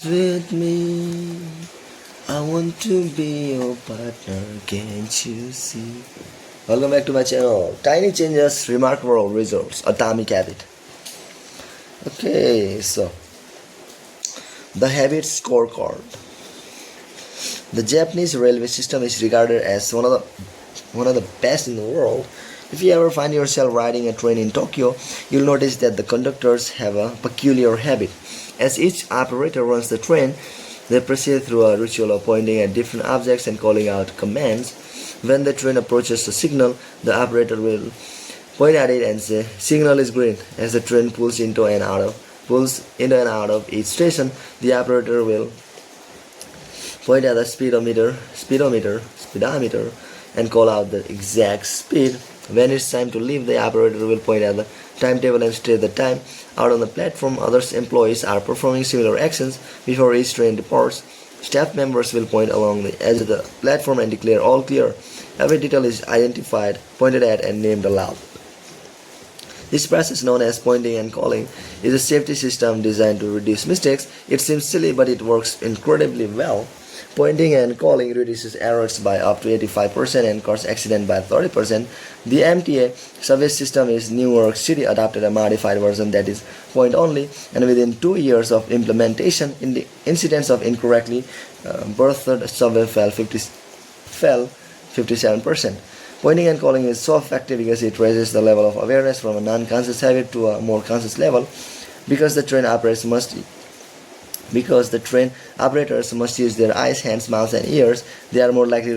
With me, I want to be your partner, can't you see? Welcome back to my channel. Tiny changes, remarkable results, atomic habit. Okay, so the habit scorecard. The Japanese railway system is regarded as one of the best in the world. If you ever find yourself riding a train in Tokyo, you'll notice that the conductors have a peculiar habit. As each operator runs the train, they proceed through a ritual of pointing at different objects and calling out commands. When the train approaches a signal, the operator will point at it and say, "Signal is green." As the train pulls into and out of each station, the operator will point at the speedometer, and call out the exact speed. When it's time to leave, the operator will point at the timetable and state the time. Out on the platform, other employees are performing similar actions before each train departs. Staff members will point along the edge of the platform and declare all clear. Every detail is identified, pointed at, and named aloud. This process, known as pointing and calling, is a safety system designed to reduce mistakes. It seems silly, but it works incredibly well. Pointing and calling reduces errors by up to 85% and causes accidents by 30%. The MTA survey system in New York City adopted a modified version that is point only, and within 2 years of implementation, in the incidence of incorrectly birthed survey fell 57%. Pointing and calling is so effective because it raises the level of awareness from a non-conscious habit to a more conscious level. Because the train operators must use their eyes, hands, mouths, and ears, they are more likely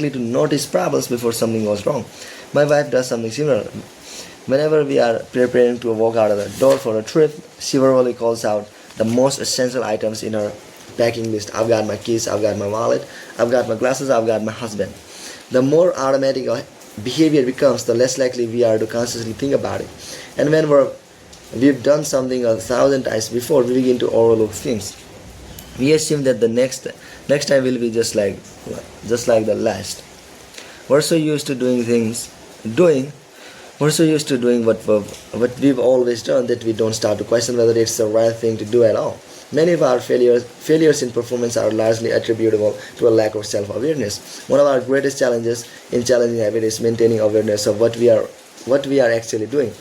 to notice problems before something goes wrong. My wife does something similar. Whenever we are preparing to walk out of the door for a trip, she verbally calls out the most essential items in her packing list. I've got my keys, I've got my wallet, I've got my glasses, I've got my husband. The more automatic a behavior becomes, the less likely we are to consciously think about it. And when we've done something 1,000 times before, we begin to overlook things. We assume that the next time will be just like the last. We're so used to doing what we've always done that we don't start to question whether it's the right thing to do at all. Many of our failures in performance are largely attributable to a lack of self-awareness. One of our greatest challenges in challenging habit is maintaining awareness of what we are actually doing.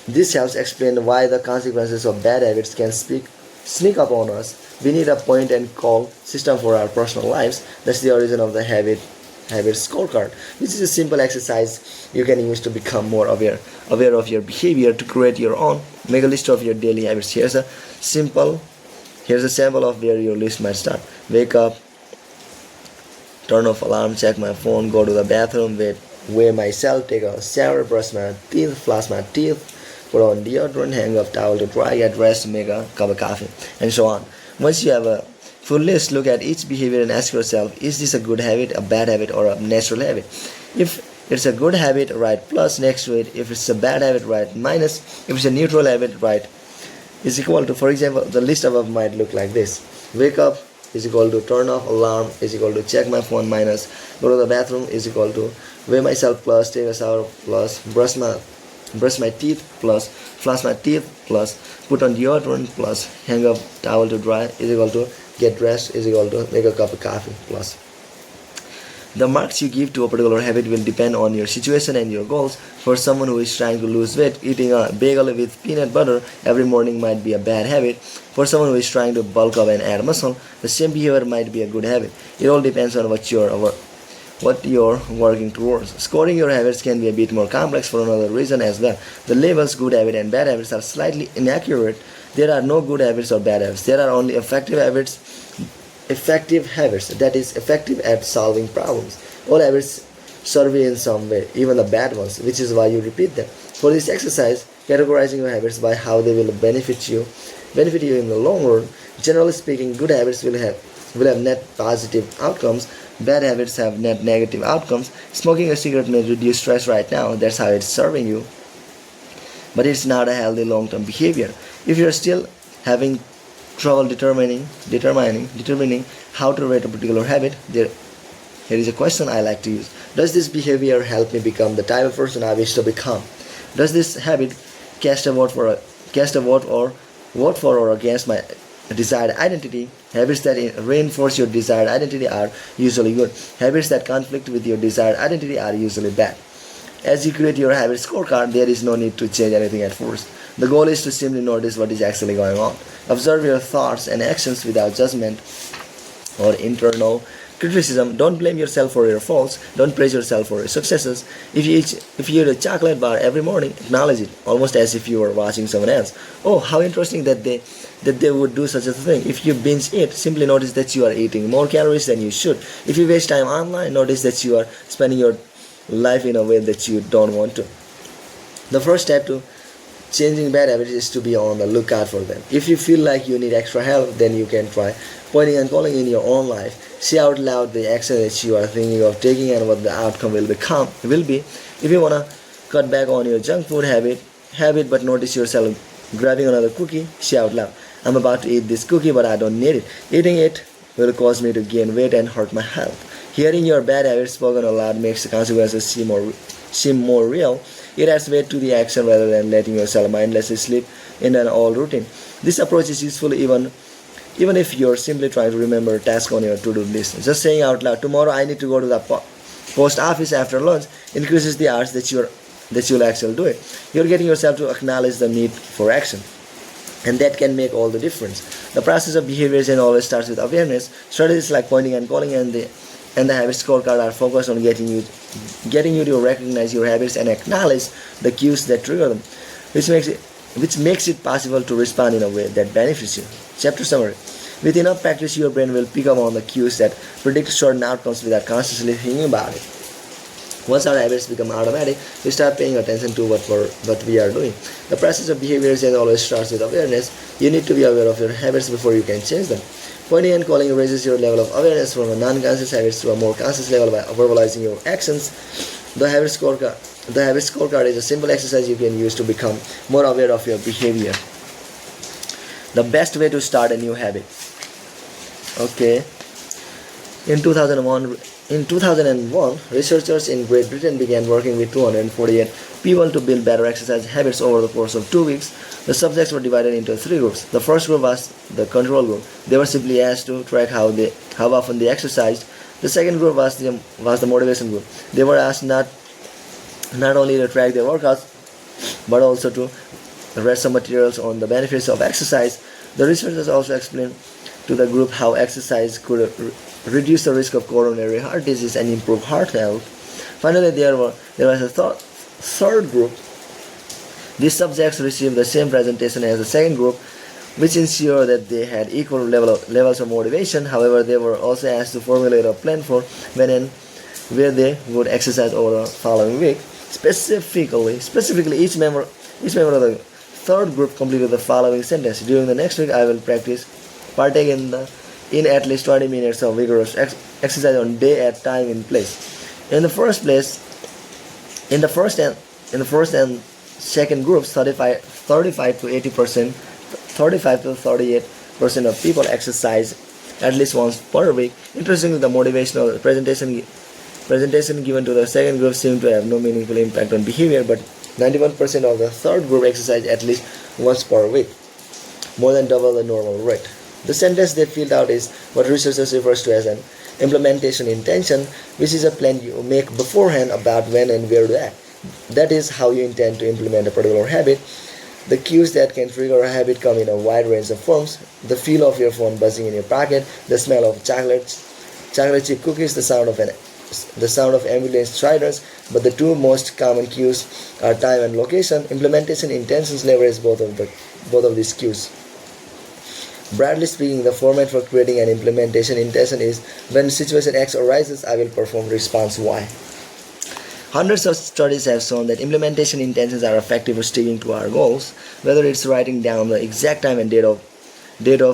This helps explain why the consequences of bad habits can sneak up on us. We need a point and call system for our personal lives. That's the origin of the habit scorecard, which is a simple exercise you can use to become more aware of your behavior. To create your own, make a list of your daily habits. Here's a sample of where your list might start. Wake up, turn off alarm, check my phone, go to the bathroom, weigh myself, take a shower, brush my teeth, floss my teeth, put on deodorant, hang up towel to dry, get dressed, make a cup of coffee, and so on. Once you have a full list, look at each behavior and ask yourself, is this a good habit, a bad habit, or a natural habit? If it's a good habit, write plus next to it. If it's a bad habit, write minus. If it's a neutral habit, write is equal to. For example, the list above might look like this: wake up is equal to turn off alarm is equal to check my phone minus go to the bathroom is equal to weigh myself plus take a shower plus brush my teeth plus floss my teeth plus put on deodorant plus hang up towel to dry is equal to get dressed is equal to make a cup of coffee plus. The marks you give to a particular habit will depend on your situation and your goals. For someone who is trying to lose weight, eating a bagel with peanut butter every morning might be a bad habit. For someone who is trying to bulk up and add muscle, the same behavior might be a good habit. It all depends on what you're working towards. Scoring your habits can be a bit more complex for another reason as well. The labels good habit and bad habits are slightly inaccurate. There are no good habits or bad habits. There are only effective habits, that is effective at solving problems. All habits serve you in some way, even the bad ones, which is why you repeat them. For this exercise, categorizing your habits by how they will benefit you in the long run. Generally speaking, good habits will have net positive outcomes. Bad habits have net negative outcomes. Smoking a cigarette may reduce stress right now. That's how it's serving you, but it's not a healthy long-term behavior. If you're still having trouble determining how to rate a particular habit, here is a question I like to use. Does this behavior help me become the type of person I wish to become? Does this habit cast a vote for or against my desired identity. Habits that reinforce your desired identity are usually good. Habits that conflict with your desired identity are usually bad. As you create your habit scorecard, there is no need to change anything at first. The goal is to simply notice what is actually going on. Observe your thoughts and actions without judgment or internal criticism. Don't blame yourself for your faults. Don't praise yourself for your successes. If you eat a chocolate bar every morning, acknowledge it, almost as if you were watching someone else. Oh, how interesting that they would do such a thing. If you binge eat, simply notice that you are eating more calories than you should. If you waste time online, notice that you are spending your life in a way that you don't want to. The first step to changing bad habits is to be on the lookout for them. If you feel like you need extra help, then you can try pointing and calling in your own life. Say out loud the action that you are thinking of taking and what the outcome will be. If you wanna cut back on your junk food habit but notice yourself grabbing another cookie, say out loud, I'm about to eat this cookie but I don't need it. Eating it will cause me to gain weight and hurt my health. Hearing your bad habits spoken aloud makes the consequences seem more real. It adds weight to the action rather than letting yourself mindlessly slip in an old routine. This approach is useful even if you're simply trying to remember a task on your to-do list. Just saying out loud, tomorrow I need to go to the post office after lunch, increases the odds that you'll actually do it. You're getting yourself to acknowledge the need for action, and that can make all the difference. The process of behavior change always starts with awareness. Strategies like pointing and calling and the habit scorecard are focused on getting you to recognize your habits and acknowledge the cues that trigger them, which makes it possible to respond in a way that benefits you. Chapter summary. With enough practice, your brain will pick up on the cues that predict certain outcomes without consciously thinking about it. Once our habits become automatic, we start paying attention to what we are doing. The process of behavior change always starts with awareness. You need to be aware of your habits before you can change them. Pointing and calling raises your level of awareness from a non-conscious habit to a more conscious level by verbalizing your actions. The habit scorecard is a simple exercise you can use to become more aware of your behavior. The best way to start a new habit. Okay. In 2001, researchers in Great Britain began working with 248 people to build better exercise habits over the course of 2 weeks. The subjects were divided into 3 groups. The first group was the control group. They were simply asked to track how often they exercised. The second group was the motivation group. They were asked not only to track their workouts, but also to read some materials on the benefits of exercise. The researchers also explained to the group how exercise could reduce the risk of coronary heart disease and improve heart health. Finally, there was a third group. These subjects received the same presentation as the second group, which ensured that they had equal levels of motivation. However, they were also asked to formulate a plan for when and where they would exercise over the following week. Specifically, each member of the third group completed the following sentence: during the next week, I will partake in at least 20 minutes of vigorous exercise on day at time in place. In the first and second groups, 35 to 38% of people exercise at least once per week. Interestingly, the motivational presentation given to the second group seemed to have no meaningful impact on behavior, but 91% of the third group exercised at least once per week, more than double the normal rate. The sentence they filled out is what researchers refers to as an implementation intention, which is a plan you make beforehand about when and where to act. That is how you intend to implement a particular habit. The cues that can trigger a habit come in a wide range of forms: the feel of your phone buzzing in your pocket, the smell of chocolate chip cookies, the sound of ambulance striders. But the two most common cues are time and location. Implementation intentions leverage both of these cues. Broadly speaking, the format for creating an implementation intention is: when situation X arises, I will perform response Y. Hundreds of studies have shown that implementation intentions are effective for sticking to our goals, whether it's writing down the exact time and date of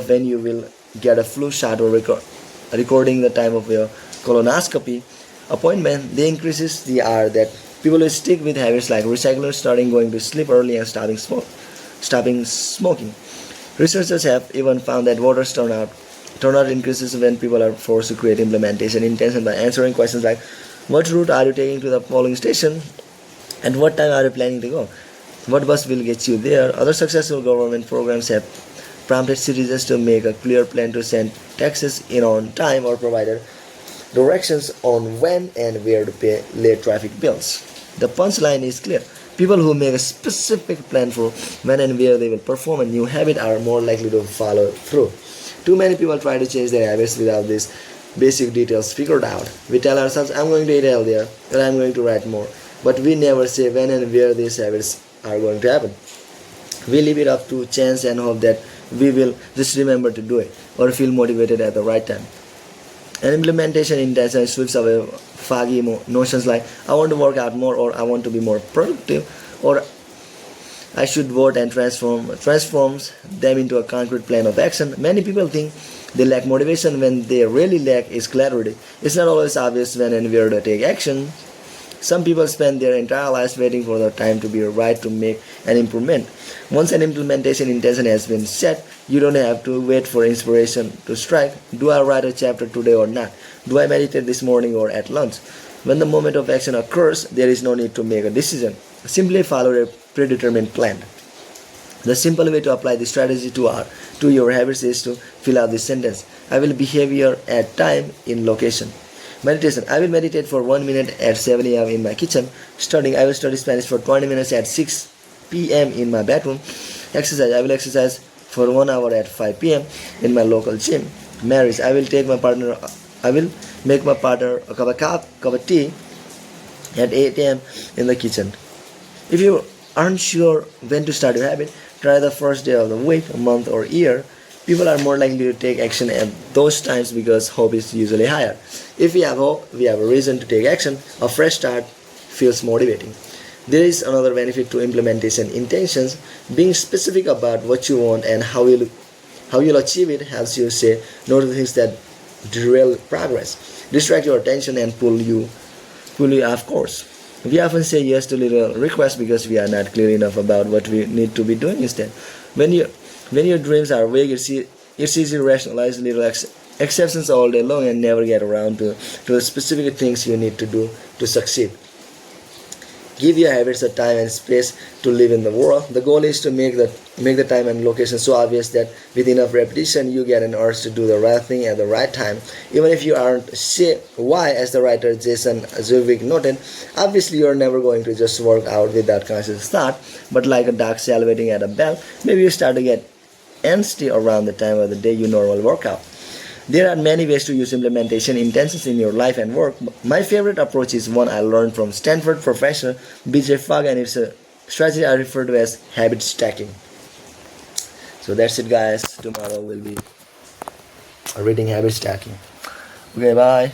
when you will get a flu shot or recording the time of your colonoscopy appointment. They increases the odds that people will stick with habits like recycling, starting going to sleep early, and stopping smoking. Researchers have even found that voters turnout increases when people are forced to create implementation intention by answering questions like: what route are you taking to the polling station? And what time are you planning to go? What bus will get you there? Other successful government programs have prompted citizens to make a clear plan to send taxes in on time or provided directions on when and where to pay late traffic bills. The punchline is clear. People who make a specific plan for when and where they will perform a new habit are more likely to follow through. Too many people try to change their habits without these basic details figured out. We tell ourselves, I'm going to eat healthier, or I'm going to write more, but we never say when and where these habits are going to happen. We leave it up to chance and hope that we will just remember to do it or feel motivated at the right time. And implementation intention sweeps away foggy notions like I want to work out more, or I want to be more productive, or I should vote, and transforms them into a concrete plan of action. Many people think they lack motivation when they really lack is clarity. It's not always obvious when and where to take action. Some people spend their entire lives waiting for the time to be right to make an improvement. Once an implementation intention has been set, you don't have to wait for inspiration to strike. Do I write a chapter today or not? Do I meditate this morning or at lunch? When the moment of action occurs, there is no need to make a decision. Simply follow a predetermined plan. The simple way to apply this strategy to your habits is to fill out this sentence. I will behave here at time in location. Meditation. I will meditate for 1 minute at 7 a.m. in my kitchen. Studying. I will study Spanish for 20 minutes at 6 p.m. in my bedroom. Exercise. I will exercise for 1 hour at 5 p.m. in my local gym. Marriage. I will make my partner a cup of tea at 8 a.m. in the kitchen. If you aren't sure when to start your habit, try the first day of the week, month, or year. People are more likely to take action at those times because hope is usually higher. If we have hope, we have a reason to take action. A fresh start feels motivating. There is another benefit to implementation intentions. Being specific about what you want and how you'll achieve it helps you say no to things that derail progress, distract your attention, and pull you off course. We often say yes to little requests because we are not clear enough about what we need to be doing instead. When your dreams are vague, it's easy to rationalize little exceptions all day long and never get around to the specific things you need to do to succeed. Give your habits a time and space to live in the world. The goal is to make the time and location so obvious that with enough repetition you get an urge to do the right thing at the right time. Even if you aren't say why, as the writer Jason Zuvik noted, obviously you are never going to just work out without conscious thought, but like a dog salivating at a bell, maybe you start to get antsy around the time of the day you normally work out. There are many ways to use implementation intentions in your life and work. My favorite approach is one I learned from Stanford professor BJ Fogg, and it's a strategy I refer to as habit stacking. So that's it, guys. Tomorrow we'll be reading habit stacking. Okay, bye.